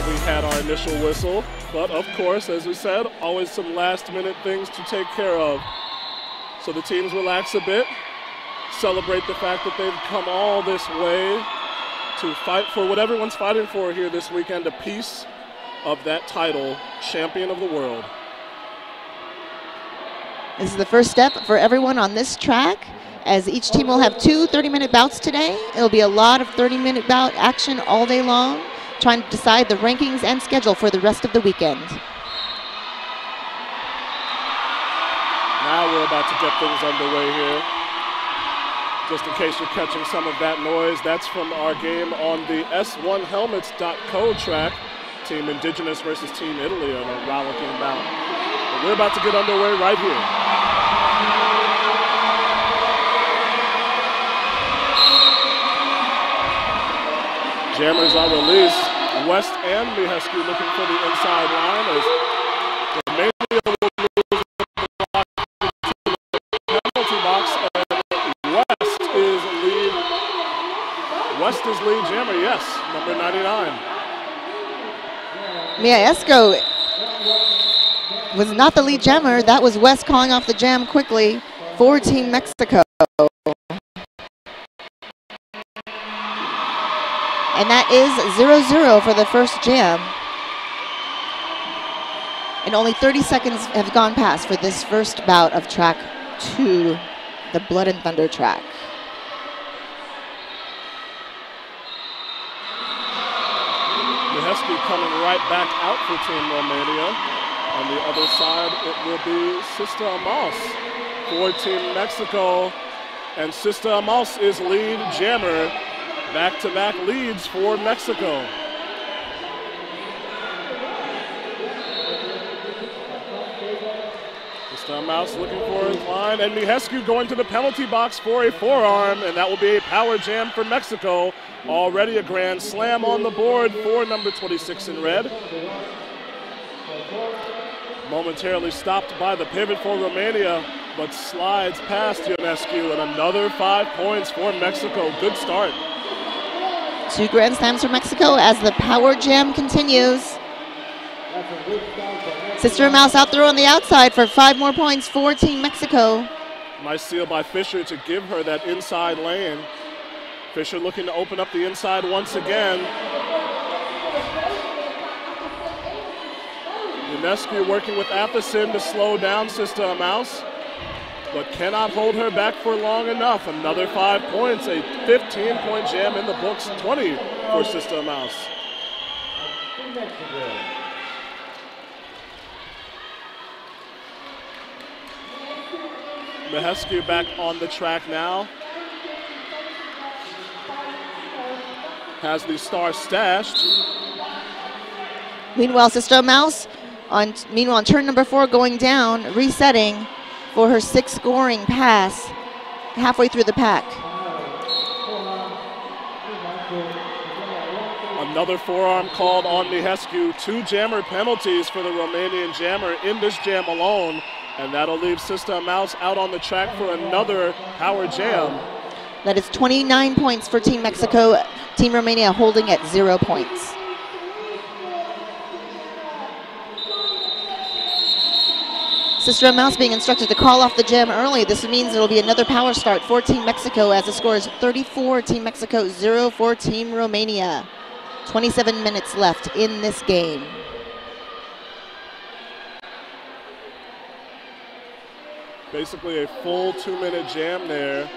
we had our initial whistle. But of course, as we said, always some last-minute things to take care of. So the teams relax a bit, celebrate the fact that they've come all this way to fight for what everyone's fighting for here this weekend, a piece of that title, champion of the world. This is the first step for everyone on this track, as each team will have 2 30-minute bouts today. It'll be a lot of 30-minute bout action all day long, trying to decide the rankings and schedule for the rest of the weekend. Now we're about to get things underway here. Just in case you're catching some of that noise, that's from our game on the S1helmets.co track. Team Indigenous versus Team Italy on a rollicking bout. But we're about to get underway right here. Jammers are released. West and Mihescu looking for the inside line as Romania will move the block to the penalty box, and West is lead jammer, yes, number 99. Mihescu was not the lead jammer. That was West calling off the jam quickly for Team Mexico. And that is 0-0 for the first jam. And only 30 seconds have gone past for this first bout of track 2, the Blood and Thunder track. Mihescu coming right back out for Team Romania. On the other side, it will be Sister Amos for Team Mexico. And Sister Amos is lead jammer. Back-to-back leads for Mexico. Sister Amos looking for his line, and Mihescu going to the penalty box for a forearm, and that will be a power jam for Mexico. Already a grand slam on the board for number 26 in red. Momentarily stopped by the pivot for Romania, but slides past Ionescu, and another 5 points for Mexico. Good start. 2 grand slams for Mexico as the power jam continues. Sister Mouse out there on the outside for 5 more points for Team Mexico. Nice steal by Fisher to give her that inside lane. Fisher looking to open up the inside once again. Ionescu working with Apison to slow down Sister Mouse, but cannot hold her back for long enough. Another 5 points, a 15-point jam in the books, 20 for Sister Mouse. Mihescu back on the track now. Has the star stashed. Meanwhile, Sister Mouse on turn number 4 going down, resetting for her 6th scoring pass halfway through the pack. Another forearm called on Mihescu. 2 jammer penalties for the Romanian jammer in this jam alone, and that'll leave Sister Mouse out on the track for another power jam. That is 29 points for Team Mexico. Team Romania holding at 0 points. Sister Mouse being instructed to call off the jam early. This means it'll be another power start for Team Mexico as the score is 34 Team Mexico, 0 for Team Romania. 27 minutes left in this game. Basically a full 2-minute jam there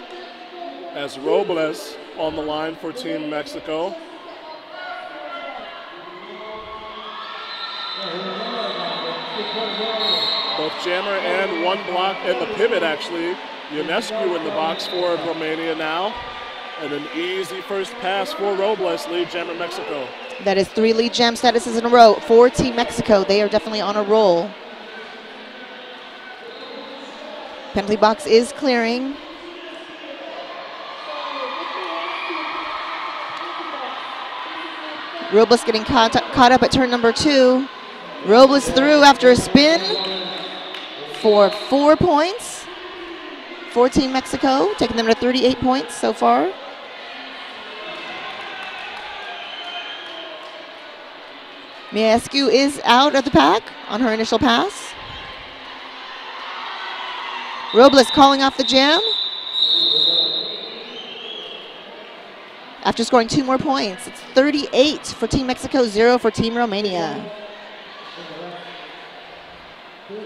as Robles on the line for Team Mexico. Both jammer and 1 block, and the pivot actually. Ionescu in the box for Romania now. And an easy first pass for Robles, lead jammer Mexico. That is 3 lead jam statuses in a row for Team Mexico. They are definitely on a roll. Penalty box is clearing. Robles getting caught up at turn number 2. Robles through after a spin for 4 points for Team Mexico, taking them to 38 points so far. Miescu is out of the pack on her initial pass. Robles calling off the jam. After scoring 2 more points, it's 38 for Team Mexico, 0 for Team Romania.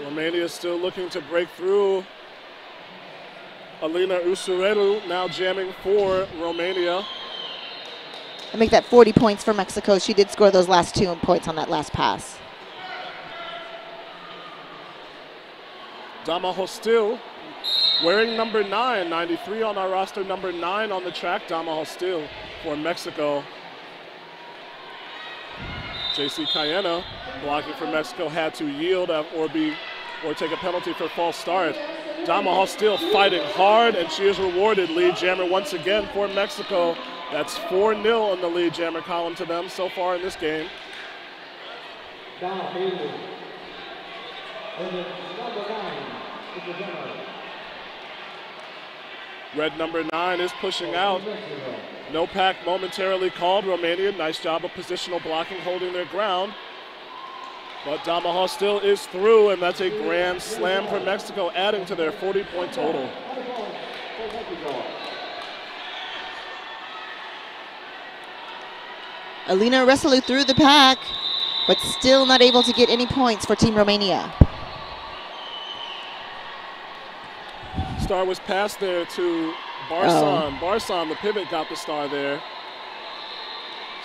Romania is still looking to break through. Alina Usurelu now jamming for Romania. And make that 40 points for Mexico. She did score those last 2 points on that last pass. Dama Hostil wearing number 9, 93 on our roster, number 9 on the track, Dama Hostil for Mexico. JC Cayena, blocking for Mexico, had to yield or take a penalty for false start. Dama Hostil fighting hard, and she is rewarded. Lead jammer once again for Mexico. That's 4-0 on the lead jammer column to them so far in this game. Red number 9 is pushing out. No pack momentarily called. Romania, nice job of positional blocking, holding their ground. But Dama Hostil is through, and that's a grand slam for Mexico, adding to their 40-point total. Alina Resolu through the pack, but still not able to get any points for Team Romania. Star was passed there to Barsan. Barsan, the pivot, got the star there.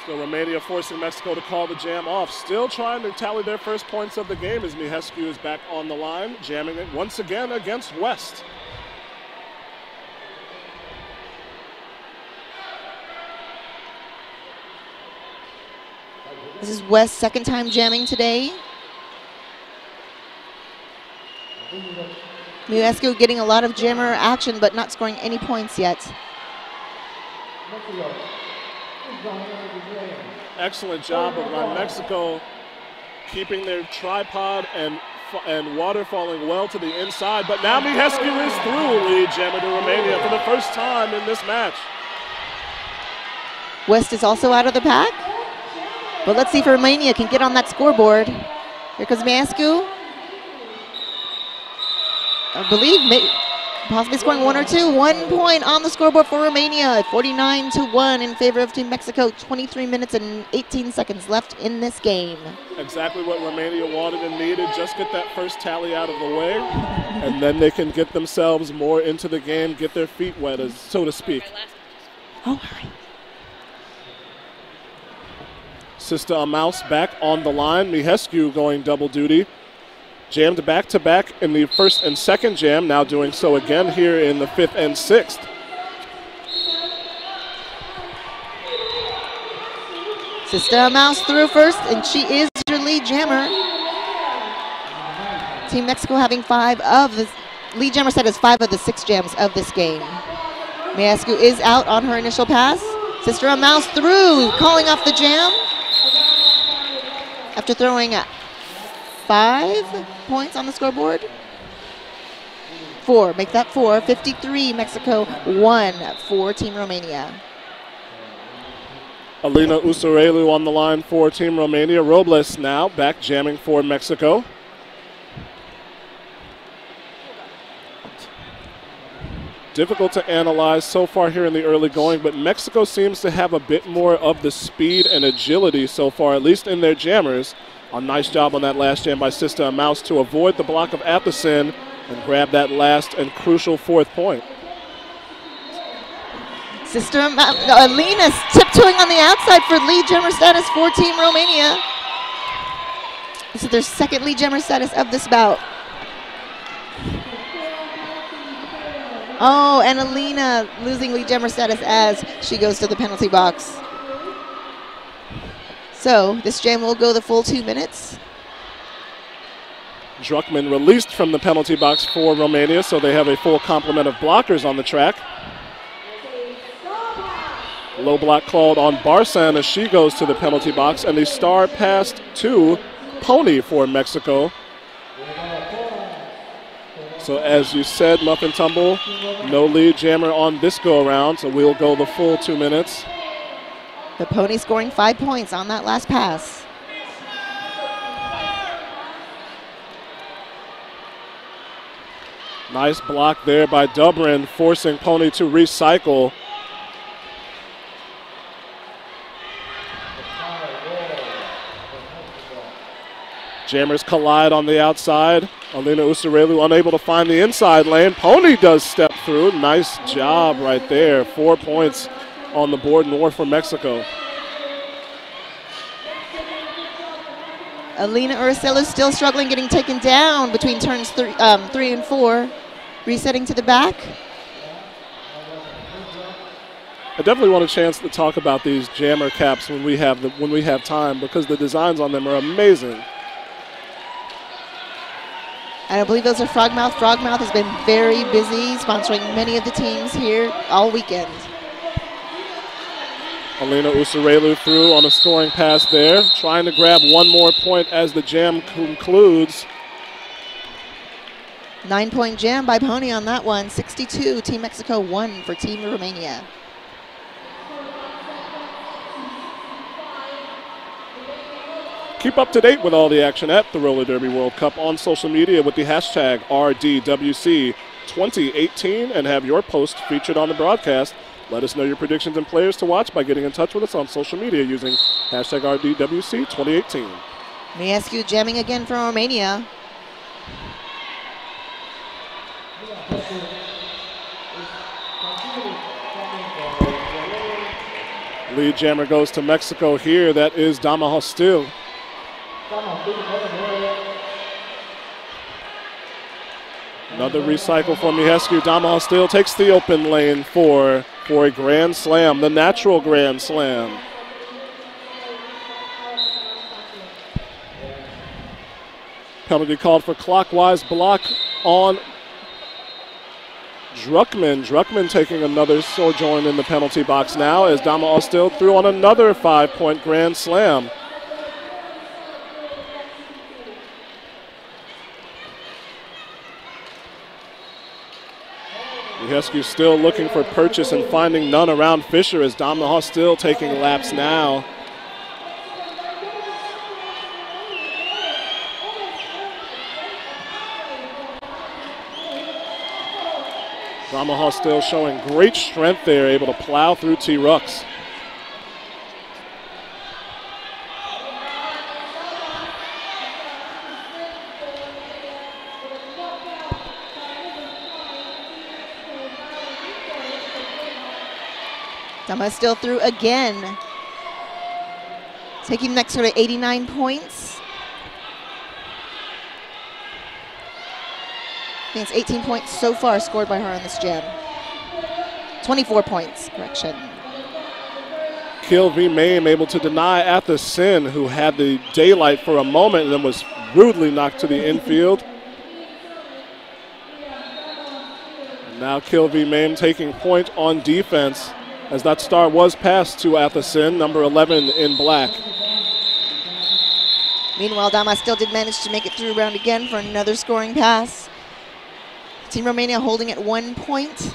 So Romania forcing Mexico to call the jam off. Still trying to tally their first points of the game as Miescu is back on the line, jamming it once again against West. This is West's second time jamming today. Miescu getting a lot of jammer action, but not scoring any points yet. Excellent job of Mexico keeping their tripod and water falling well to the inside. But now Miescu is through, lead jammer to Romania for the first time in this match. West is also out of the pack. But let's see if Romania can get on that scoreboard. Here comes Miescu. I believe possibly scoring 1 or 2. 1 point on the scoreboard for Romania. 49-1 in favor of Team Mexico. 23 minutes and 18 seconds left in this game. Exactly what Romania wanted and needed. Just get that first tally out of the way, and then they can get themselves more into the game, get their feet wet, so to speak. Oh, hurry. Sister Amaus back on the line. Miescu going double duty. Jammed back-to-back in the first and second jam, now doing so again here in the 5th and 6th. Sister Amaus through first, and she is your lead jammer. Team Mexico having 5 of the lead jammer set is 5 of the 6 jams of this game. Miescu is out on her initial pass. Sister Amaus through, calling off the jam. After throwing 5 points on the scoreboard. 4, make that 4. 53 Mexico, 1 for Team Romania. Alina Usurelu on the line for Team Romania. Robles now back jamming for Mexico. Difficult to analyze so far here in the early going, but Mexico seems to have a bit more of the speed and agility so far, at least in their jammers. A nice job on that last jam by Sister Amaus to avoid the block of Apicin and grab that last and crucial 4th point. Sister Alina's tiptoeing on the outside for lead jammer status for Team Romania. This is their second lead jammer status of this bout. Oh, and Alina losing lead jammer status as she goes to the penalty box. So this jam will go the full 2 minutes. Druckmann released from the penalty box for Romania, so they have a full complement of blockers on the track. Low block called on Barsan as she goes to the penalty box, and the star passed to Pony for Mexico. So as you said, Muffin Tumble, no lead jammer on this go-around, so we'll go the full 2 minutes. The Pony scoring 5 points on that last pass. Nice block there by Dubrin, forcing Pony to recycle. Jammers collide on the outside. Alina Usarelu unable to find the inside lane. Pony does step through. Nice job right there. 4 points on the board and more for Mexico. Alina Uricelu still struggling, getting taken down between turns 3 and 4. Resetting to the back. I definitely want a chance to talk about these jammer caps when we have time, because the designs on them are amazing. And I believe those are Frogmouth. Frogmouth has been very busy sponsoring many of the teams here all weekend. Alina Usarelu through on a scoring pass there, trying to grab one more point as the jam concludes. 9-point jam by Pony on that one. 62, Team Mexico 1 for Team Romania. Keep up to date with all the action at the Roller Derby World Cup on social media with the hashtag RDWC2018 and have your post featured on the broadcast. Let us know your predictions and players to watch by getting in touch with us on social media using hashtag RDWC2018. Let me ask you, jamming again from Romania. Lead jammer goes to Mexico here. That is Dama Hostil. Another recycle for Mihescu. Dama Hostil takes the open lane for a grand slam, the natural grand slam. Penalty called for clockwise block on Druckmann. Druckmann taking another sojourn in the penalty box now as Dama Hostil threw on another 5-point grand slam. Mihescu still looking for purchase and finding none around Fisher as Dama Hostil taking laps now. Dama Hostil showing great strength there, able to plow through T-Rux. Dama still through again. Taking next to 89 points. I think it's 18 points so far scored by her on this jam. 24 points, correction. Kill V. Mame able to deny Atha Sin, who had the daylight for a moment and then was rudely knocked to the infield. And now Kill V. Mame taking point on defense, as that star was passed to Atha Sin, number 11 in black. Meanwhile, Dama still did manage to make it through round again for another scoring pass. Team Romania holding at 1 point.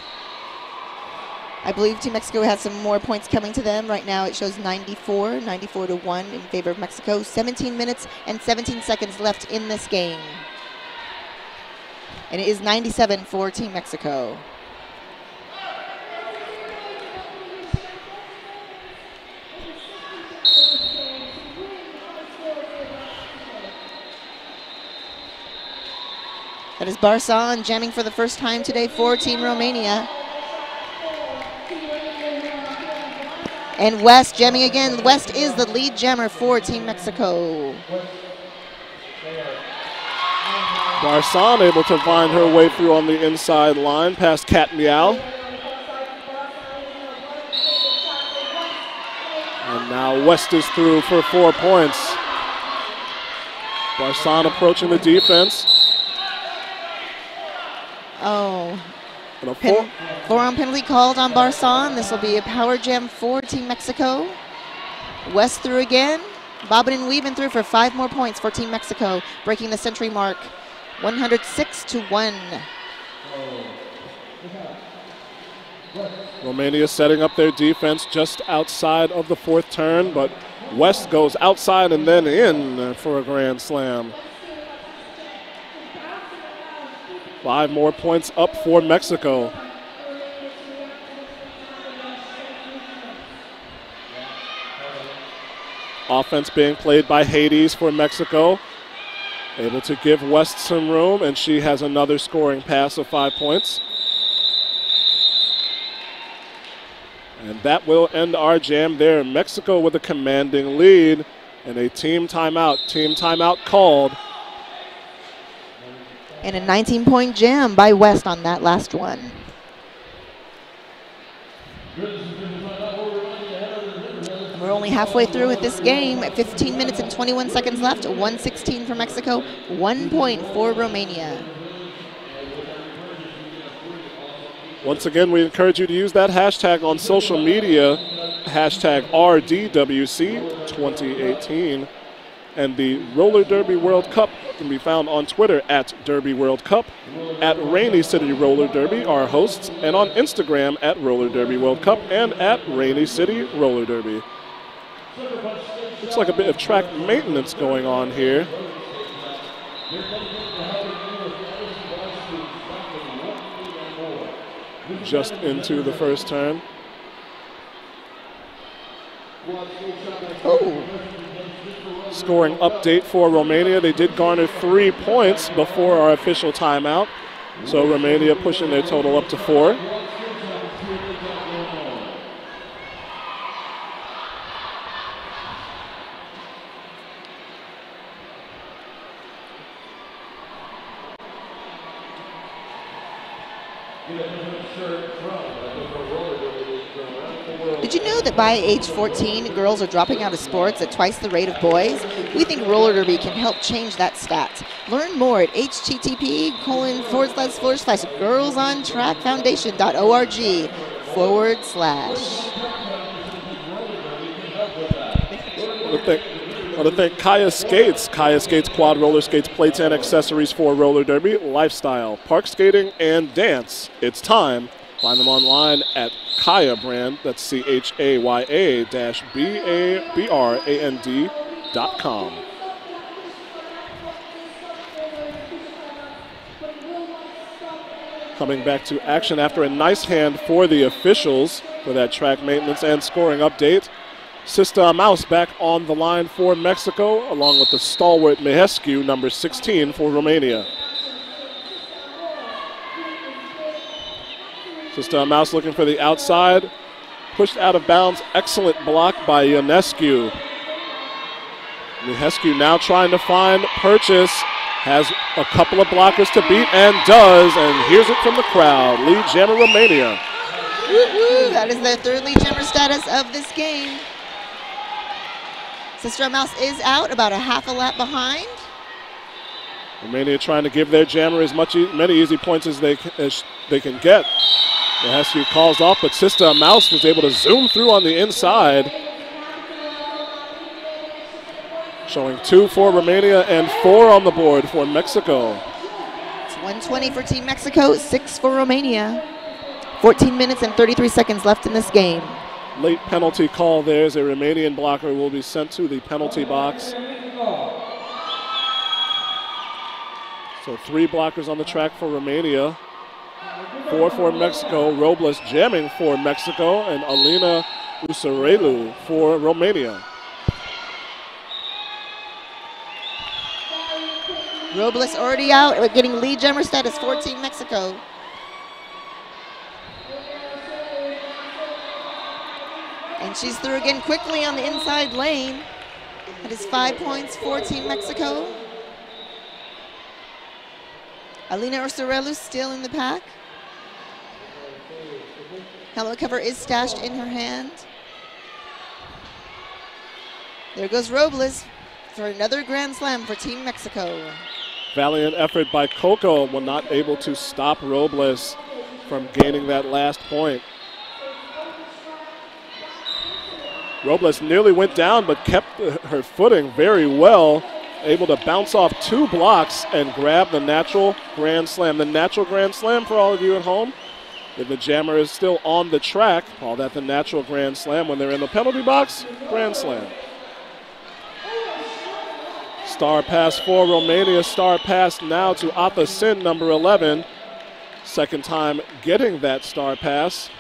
I believe Team Mexico has some more points coming to them. Right now it shows 94 to 1 in favor of Mexico. 17 minutes and 17 seconds left in this game. And it is 97 for Team Mexico. That is Barsan jamming for the first time today for Team Romania. And West jamming again. West is the lead jammer for Team Mexico. Barsan able to find her way through on the inside line past Cat Meow. And now West is through for 4 points. Barsan approaching the defense. Oh, forearm penalty called on Barsan. This will be a power jam for Team Mexico. West through again. Bobbin and weaving through for 5 more points for Team Mexico, breaking the century mark, 106 to 1. Romania setting up their defense just outside of the 4th turn, but West goes outside and then in for a grand slam. 5 more points up for Mexico. Offense being played by Hades for Mexico. Able to give West some room, and she has another scoring pass of 5 points. And that will end our jam there. Mexico with a commanding lead and a team timeout called. And a 19-point jam by West on that last one. We're only halfway through with this game. 15 minutes and 21 seconds left. 116 for Mexico, 1 point for Romania. Once again, we encourage you to use that hashtag on social media, hashtag RDWC2018. And the Roller Derby World Cup can be found on Twitter at Derby World Cup, at Rainy City Roller Derby, our hosts, and on Instagram at Roller Derby World Cup and at Rainy City Roller Derby. Looks like a bit of track maintenance going on here. Just into the first turn. Oh. Scoring update for Romania. They did garner 3 points before our official timeout. So Romania pushing their total up to 4. Did you know that by age 14, girls are dropping out of sports at twice the rate of boys? We think roller derby can help change that stat. Learn more at http://girlsontrackfoundation.org/. I want to thank Kaya Skates. Kaya Skates quad roller skates, plates, and accessories for roller derby, lifestyle, park skating, and dance. It's time. Find them online at Kaya brand. That's CHAYA-BABRAND.com. Coming back to action after a nice hand for the officials for that track maintenance and scoring update. Sista Mouse back on the line for Mexico, along with the stalwart Mihescu, number 16 for Romania. Sista Mouse looking for the outside, pushed out of bounds. Excellent block by Ionescu. Mihescu now trying to find Purchase, has a couple of blockers to beat and does, and hears it from the crowd. Lead jammer Romania. That is their third lead jammer status of this game. Sister Mouse is out, about a half a lap behind. Romania trying to give their jammer as many easy points as they can get. Mihescu calls off, but Sister Mouse was able to zoom through on the inside. Showing 2 for Romania and 4 on the board for Mexico. It's 120 for Team Mexico, 6 for Romania. 14 minutes and 33 seconds left in this game. Late penalty call there as a Romanian blocker will be sent to the penalty box. So 3 blockers on the track for Romania. 4 for Mexico. Robles jamming for Mexico, and Alina Usarelu for Romania. Robles already out, getting lead jammer status for Team Mexico. And she's through again quickly on the inside lane. That is 5 points for Team Mexico. Alina Ursurelu still in the pack. Helmet cover is stashed in her hand. There goes Robles for another Grand Slam for Team Mexico. Valiant effort by Coco, but not able to stop Robles from gaining that last point. Robles nearly went down, but kept her footing very well, able to bounce off 2 blocks and grab the natural Grand Slam. The natural Grand Slam for all of you at home, if the jammer is still on the track, call that the natural Grand Slam. When they're in the penalty box, Grand Slam. Star pass for Romania. Star pass now to Atha Sin, number 11. Second time getting that star pass.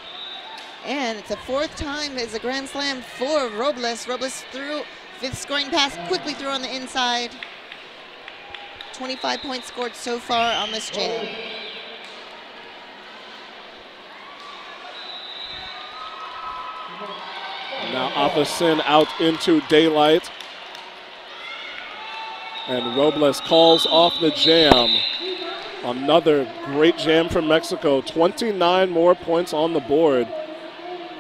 And it's a fourth time as a grand slam for Robles. Robles threw, fifth scoring pass, quickly threw on the inside. 25 points scored so far on this jam. Now Afasin out into daylight. And Robles calls off the jam. Another great jam from Mexico. 29 more points on the board.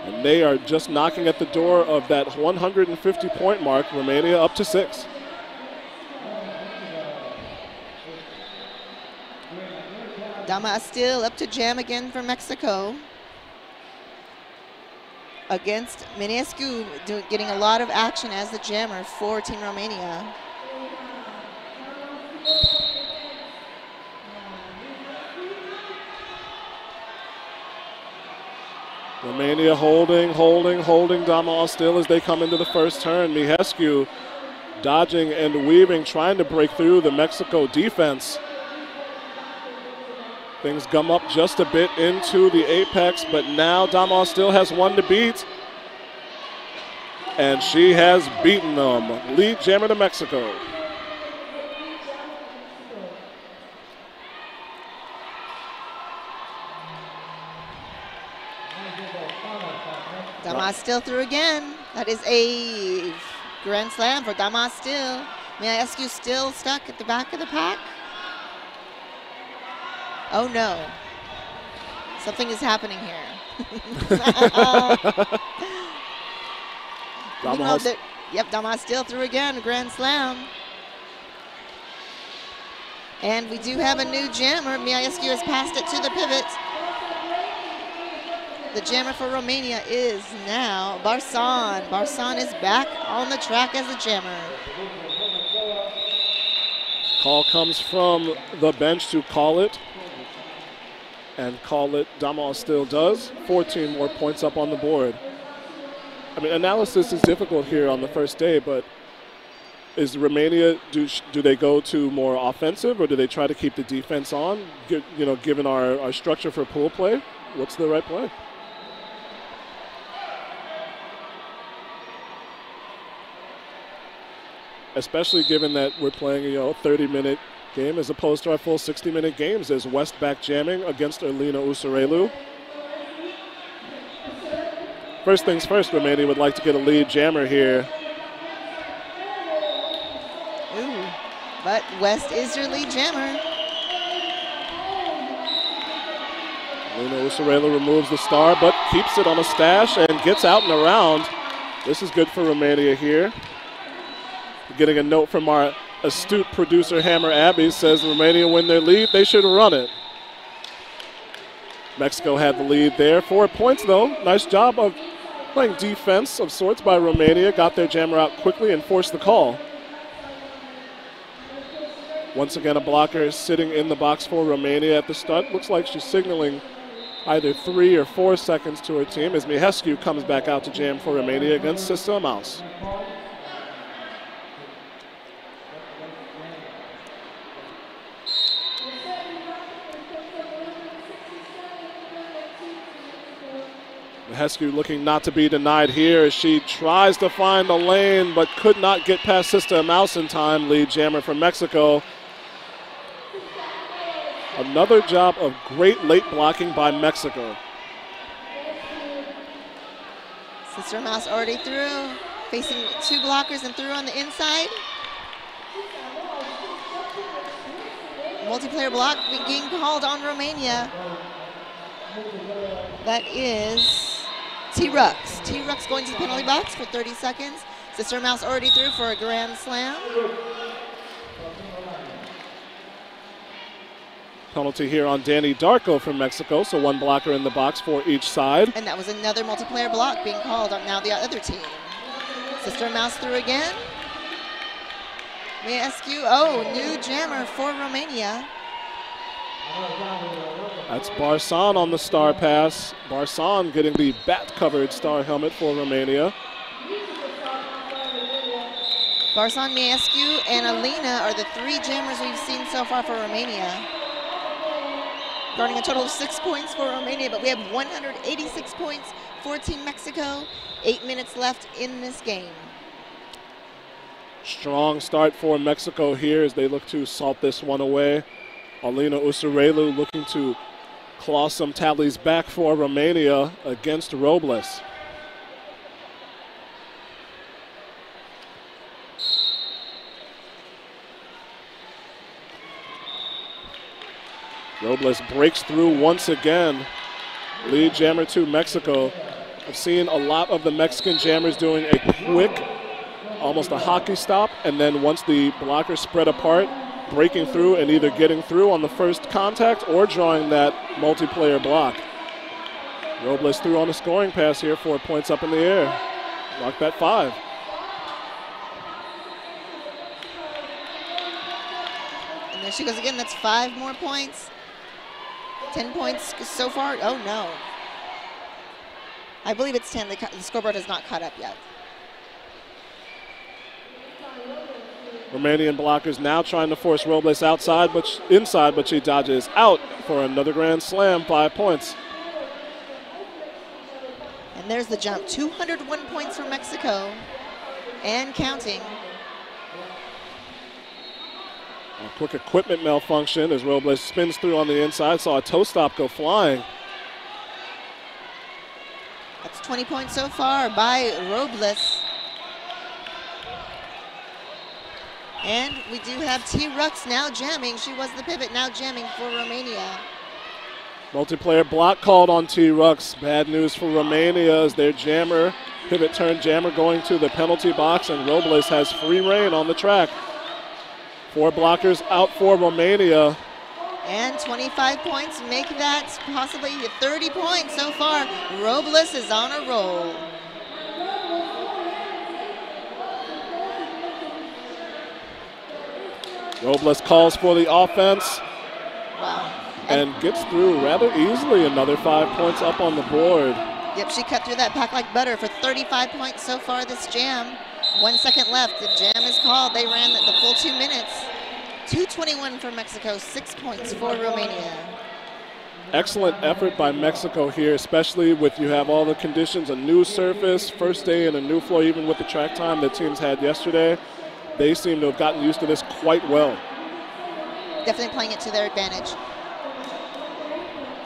And they are just knocking at the door of that 150-point mark. Romania up to 6. Dama still up to jam again for Mexico. Against Minescu, getting a lot of action as the jammer for Team Romania. Romania holding Dama still as they come into the first turn. Mihescu dodging and weaving, trying to break through the Mexico defense. Things gum up just a bit into the apex, but now Dama still has one to beat. And she has beaten them. Lead jammer to Mexico. Dama still through again. That is a grand slam for Dama still. May I ask you, still stuck at the back of the pack? Oh no, something is happening here. Yep, Dama still through again, grand slam. And we do have a new jammer. Miescu has passed it to the pivot. The jammer for Romania is now Barsan. Barsan is back on the track as a jammer. Call comes from the bench to call it. And call it, Dama still does. 14 more points up on the board. I mean, analysis is difficult here on the first day, but is Romania, do they go to more offensive, or do they try to keep the defense on? Given our structure for pool play, what's the right play? Especially given that we're playing, a 30-minute game as opposed to our full 60-minute games, as West back jamming against Alina Usarelu. First things first, Romania would like to get a lead jammer here. Ooh, but West is your lead jammer. Alina Usarelu removes the star, but keeps it on a stash and gets out and around. This is good for Romania here. Getting a note from our astute producer, Hammer Abbey, says Romania win their lead, they should run it. Mexico had the lead there. 4 points, though. Nice job of playing defense of sorts by Romania. Got their jammer out quickly and forced the call. Once again, a blocker sitting in the box for Romania at the start. Looks like she's signaling either 3 or 4 seconds to her team as Mihescu comes back out to jam for Romania against Sista Mouse. Mihescu looking not to be denied here as she tries to find a lane but could not get past Sista Mouse in time. Lead jammer from Mexico. Another job of great late blocking by Mexico. Sista Mouse already through, facing 2 blockers and through on the inside. Multiplayer block being called on Romania. That is T-Rux. T-Rux going to the penalty box for 30 seconds. Sista Mouse already through for a grand slam. Penalty here on Danny Darko from Mexico, so 1 blocker in the box for each side. And that was another multiplayer block being called on now the other team. Sista Mouse through again. May I ask you, new jammer for Romania. That's Barsan on the star pass. Barsan getting the bat-covered star helmet for Romania. Barsan, Miescu, and Alina are the 3 jammers we've seen so far for Romania. Guarding a total of 6 points for Romania, but we have 186 points for Team Mexico. 8 minutes left in this game. Strong start for Mexico here as they look to salt this one away. Alina Usurelu looking to claw some tallies back for Romania against Robles. Robles breaks through once again. Lead jammer to Mexico. I've seen a lot of the Mexican jammers doing a quick, almost a hockey stop, and then once the blockers spread apart, breaking through and either getting through on the first contact or drawing that multiplayer block. Robles threw on a scoring pass here, 4 points up in the air. Lock that 5. And there she goes again, that's 5 more points. 10 points so far, oh no. I believe it's 10, the scoreboard has not caught up yet. Romanian blockers now trying to force Robles inside, but she dodges out for another grand slam, 5 points. And there's the jump, 201 points for Mexico and counting. A quick equipment malfunction as Robles spins through on the inside, saw a toe stop go flying. That's 20 points so far by Robles. And we do have T. Rux now jamming. She was the pivot, now jamming for Romania. Multiplayer block called on T. Rux. Bad news for Romania as their jammer, pivot turn jammer going to the penalty box, and Robles has free reign on the track. 4 blockers out for Romania. And 25 points make that possibly 30 points so far. Robles is on a roll. Robles calls for the offense. Wow. And gets through rather easily. Another 5 points up on the board. Yep, she cut through that pack like butter for 35 points so far this jam. 1 second left, the jam is called. They ran the full 2 minutes. 2:21 for Mexico, 6 points for Romania. Excellent effort by Mexico here, especially with you have all the conditions, a new surface, first day and a new floor, even with the track time that teams had yesterday. They seem to have gotten used to this quite well. Definitely playing it to their advantage.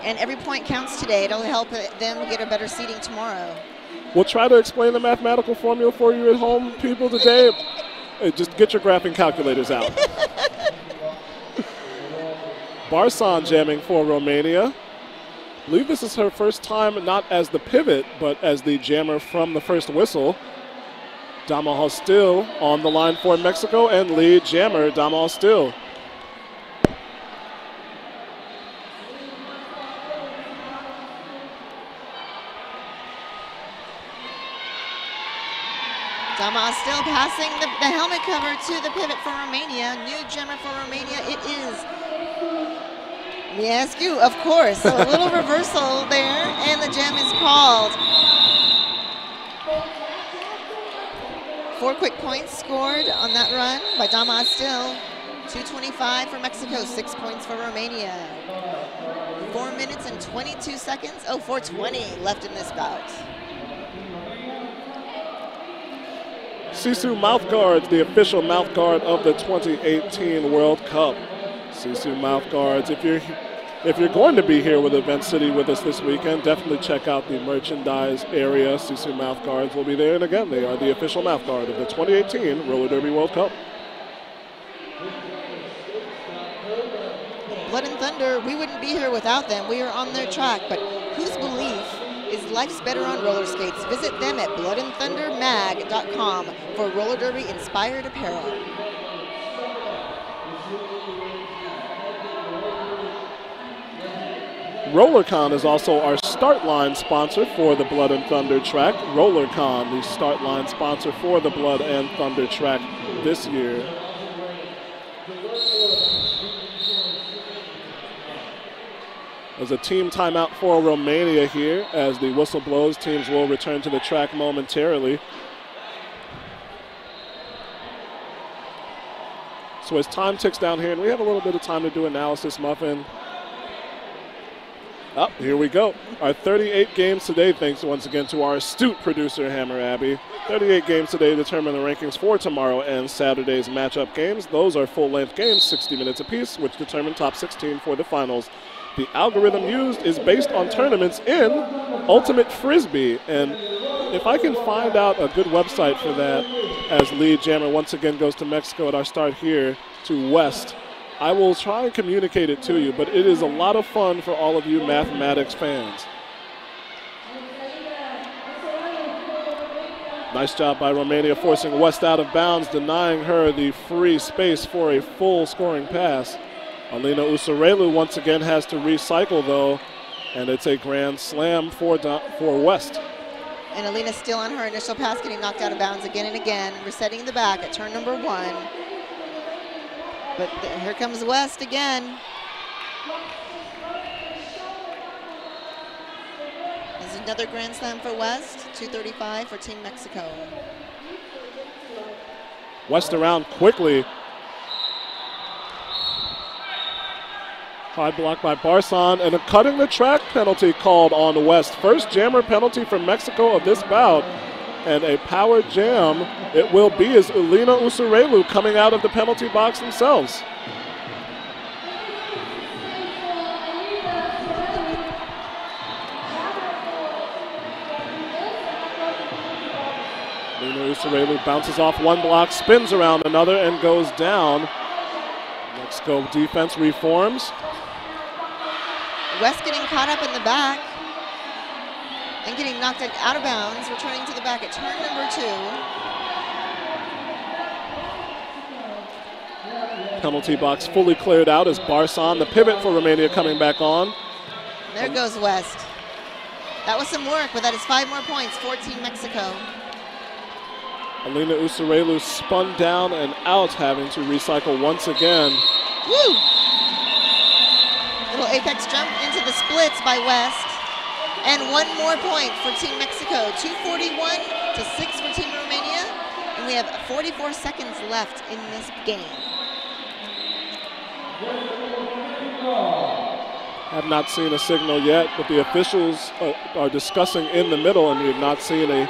And every point counts today. It'll help them get a better seeding tomorrow. We'll try to explain the mathematical formula for you at home, people, today. Just get your graphing calculators out. Barsan jamming for Romania. I believe this is her first time not as the pivot, but as the jammer from the first whistle. Dama Hostil on the line for Mexico, and lead jammer Dama Hostil. Dama still passing the helmet cover to the pivot for Romania. New jammer for Romania. It is Miescu, of course. So a little reversal there, and the jam is called. 4 quick points scored on that run by Dama still. 2:25 for Mexico, 6 points for Romania. 4 minutes and 22 seconds. Oh, 4:20 left in this bout. Sisu mouthguards, the official mouthguard of the 2018 World Cup. Sisu mouthguards. If you're going to be here with Event City with us this weekend, definitely check out the merchandise area. Sisu mouthguards will be there, and again, they are the official mouthguard of the 2018 Roller Derby World Cup. Blood and Thunder, we wouldn't be here without them. We are on their track, but whose belief is life's better on roller skates? Visit them at bloodandthundermag.com for roller derby inspired apparel. RollerCon is also our start line sponsor for the Blood and Thunder track. RollerCon, the start line sponsor for the Blood and Thunder track this year. There's a team timeout for Romania here as the whistle blows. Teams will return to the track momentarily. So as time ticks down here, and we have a little bit of time to do analysis, Muffin, Oh, here we go. Our 38 games today, thanks once again to our astute producer, Hammer Abby. 38 games today determine the rankings for tomorrow and Saturday's matchup games. Those are full-length games, 60 minutes apiece, which determine top 16 for the finals. The algorithm used is based on tournaments in Ultimate Frisbee. And if I can find out a good website for that, as lead jammer once again goes to Mexico at our start here to West, I will try and communicate it to you, but it is a lot of fun for all of you mathematics fans. Nice job by Romania forcing West out of bounds, denying her the free space for a full scoring pass. Alina Usarelu once again has to recycle though, and it's a grand slam for West. And Alina still on her initial pass, getting knocked out of bounds again and again, resetting the back at turn number 1. But here comes West again. There's another grand slam for West, 235 for Team Mexico. West around quickly. High block by Barson, and a cutting the track penalty called on West. First jammer penalty for Mexico of this bout. And a power jam it will be as Alina Usarelu coming out of the penalty box themselves. Alina Usarelu bounces off one block, spins around another, and goes down. Mexico defense reforms. West getting caught up in the back and getting knocked out of bounds, returning to the back at turn number 2. Penalty box fully cleared out as Barson, the pivot for Romania, coming back on. There goes West. That was some work, but that is 5 more points for Team Mexico. Alina Usarelu spun down and out, having to recycle once again. Woo! Little apex jump into the splits by West. And 1 more point for Team Mexico, 241 to 6 for Team Romania. And we have 44 seconds left in this game. Have not seen a signal yet, but the officials are discussing in the middle, and we have not seen a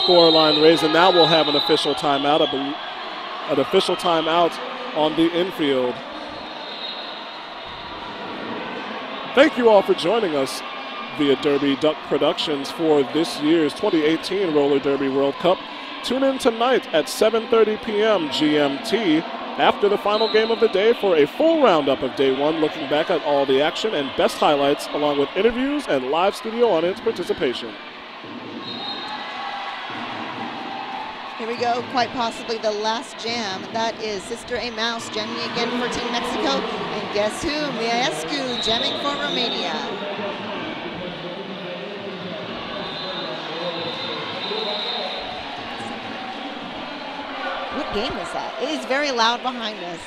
score line raised. And now we'll have an official timeout, an official timeout on the infield. Thank you all for joining us via Derby Duck Productions for this year's 2018 Roller Derby World Cup. Tune in tonight at 7:30 p.m. GMT after the final game of the day for a full roundup of Day 1, looking back at all the action and best highlights, along with interviews and live studio audience participation. Here we go, quite possibly the last jam. That is Sister A Mouse jamming again for Team Mexico. And guess who? Miescu jamming for Romania. What game is that? It is very loud behind us.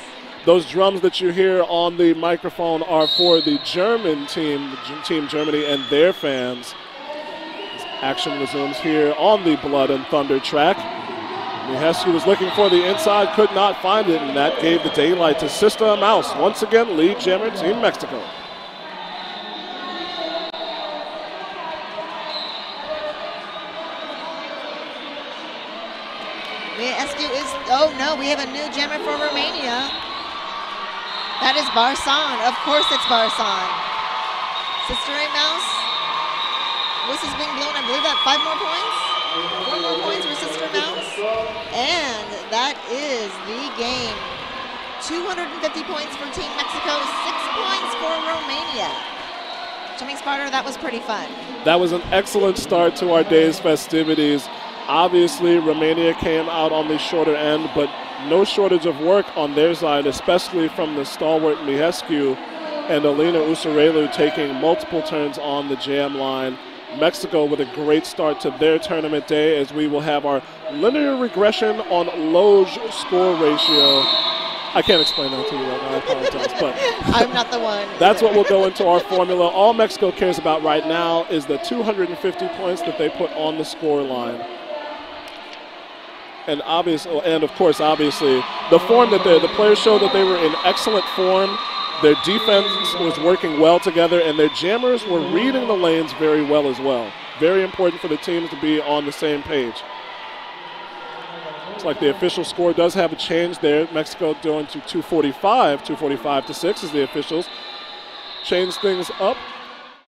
Those drums that you hear on the microphone are for the German team, Team Germany, and their fans. As action resumes here on the Blood and Thunder track. Miescu was looking for the inside, could not find it, and that gave the daylight to Sister A Mouse. Once again, lead jammer, Team Mexico. Miescu is, oh no, we have a new jammer for Romania. That is Barson. Of course it's Barson. Sister A Mouse. Whistle's being blown, I believe that 5 more points? 4 more points for Sister Mouse. And that is the game. 250 points for Team Mexico, 6 points for Romania. Jimmy Sparta, that was pretty fun. That was an excellent start to our day's festivities. Obviously, Romania came out on the shorter end, but no shortage of work on their side, especially from the stalwart Miescu and Alina Usarelu taking multiple turns on the jam line. Mexico with a great start to their tournament day, as we will have our linear regression on Loge score ratio. I can't explain that to you right now, I apologize, but I'm not the one. That's what will go into our formula. All Mexico cares about right now is the 250 points that they put on the score line. And of course, obviously, the form that the players showed that they were in excellent form. Their defense was working well together, and their jammers were reading the lanes very well as well. Very important for the teams to be on the same page. Looks like the official score does have a change there. Mexico going to 245 to 6 as the officials change things up.